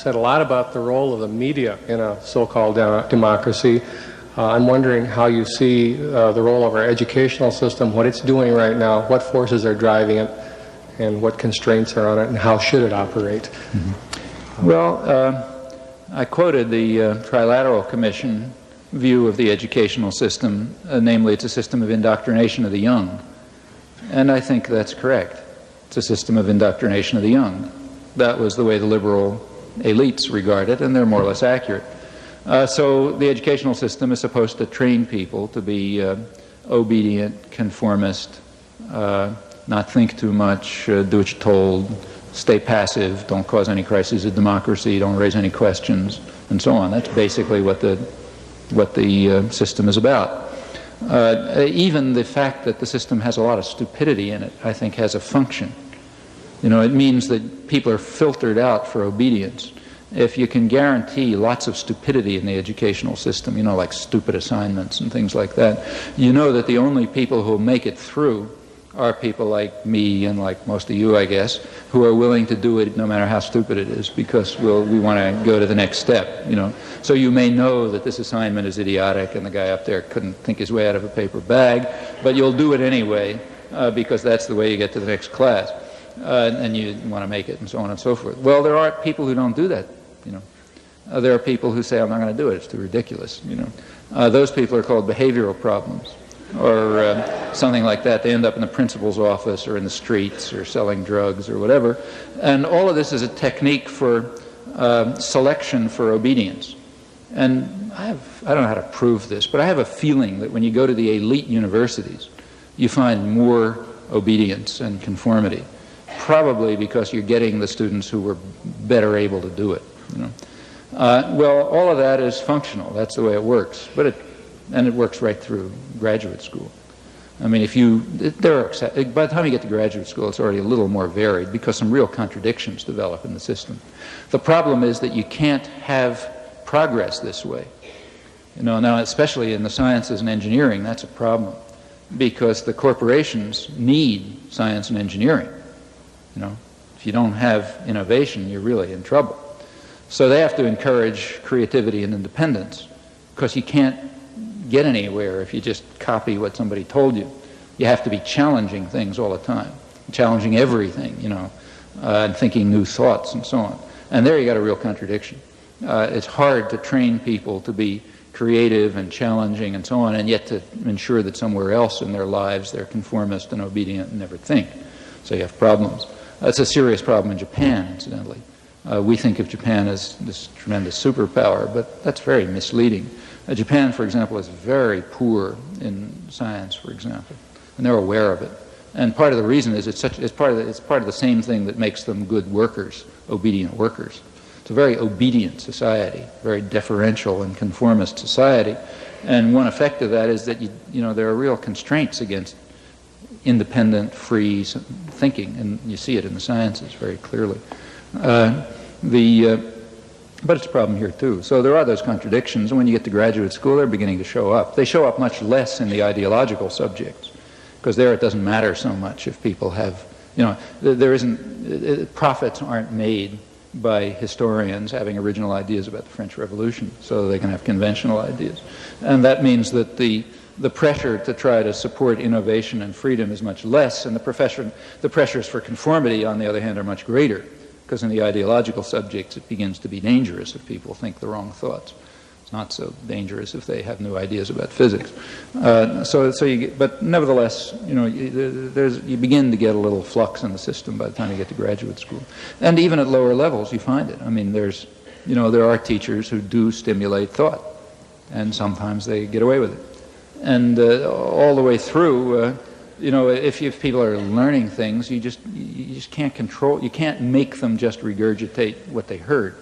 said a lot about the role of the media in a so-called democracy. I'm wondering how you see the role of our educational system, what it's doing right now, what forces are driving it, and what constraints are on it, and how should it operate? Mm-hmm. Well, I quoted the Trilateral Commission view of the educational system, namely it's a system of indoctrination of the young. And I think that's correct. It's a system of indoctrination of the young. That was the way the liberal elites regard it, and they're more or less accurate. So the educational system is supposed to train people to be obedient, conformist, not think too much, do what you're told, stay passive, don't cause any crises of democracy, don't raise any questions, and so on. That's basically what the system is about. Even the fact that the system has a lot of stupidity in it, I think, has a function. You know, it means that people are filtered out for obedience. If you can guarantee lots of stupidity in the educational system, you know, like stupid assignments and things like that, you know that the only people who will make it through are people like me and like most of you, I guess, who are willing to do it no matter how stupid it is, because we want to go to the next step, you know. So you may know that this assignment is idiotic and the guy up there couldn't think his way out of a paper bag, but you'll do it anyway because that's the way you get to the next class, and you want to make it, and so on and so forth. Well, there are people who don't do that, you know. There are people who say, I'm not going to do it, it's too ridiculous, you know. Those people are called behavioral problems, or something like that. They end up in the principal's office or in the streets or selling drugs or whatever. And all of this is a technique for selection for obedience. And I don't know how to prove this, but I have a feeling that when you go to the elite universities, you find more obedience and conformity, probably because you're getting the students who were better able to do it. You know? Well, all of that is functional. That's the way it works. And it works right through graduate school. I mean, by the time you get to graduate school, it's already a little more varied because some real contradictions develop in the system. The problem is that you can't have progress this way. You know, now especially in the sciences and engineering, that's a problem because the corporations need science and engineering. You know, if you don't have innovation, you're really in trouble. So they have to encourage creativity and independence because you can't get anywhere if you just copy what somebody told you. You have to be challenging things all the time, challenging everything, you know, and thinking new thoughts and so on. And there you got a real contradiction. It's hard to train people to be creative and challenging and so on, and yet to ensure that somewhere else in their lives they're conformist and obedient and never think. So you have problems. It's a serious problem in Japan, incidentally. We think of Japan as this tremendous superpower, but that's very misleading. Japan, for example, is very poor in science, for example, and they're aware of it. And part of the reason is it's part of the same thing that makes them good workers, obedient workers. It's a very obedient society, very deferential and conformist society. And one effect of that is that you know there are real constraints against independent, free thinking, and you see it in the sciences very clearly. But it's a problem here too. So there are those contradictions, and when you get to graduate school, they're beginning to show up. They show up much less in the ideological subjects, because there it doesn't matter so much if people have, you know, there isn't, profits aren't made by historians having original ideas about the French Revolution, so they can have conventional ideas. And that means that the pressure to try to support innovation and freedom is much less, and the pressures for conformity, on the other hand, are much greater. Because in the ideological subjects, it begins to be dangerous if people think the wrong thoughts. It's not so dangerous if they have new ideas about physics. But nevertheless, you know, you begin to get a little flux in the system by the time you get to graduate school, and even at lower levels, you find it. I mean, there are teachers who do stimulate thought, and sometimes they get away with it, and all the way through. You know, if people are learning things, you just can't control. You can't make them just regurgitate what they heard.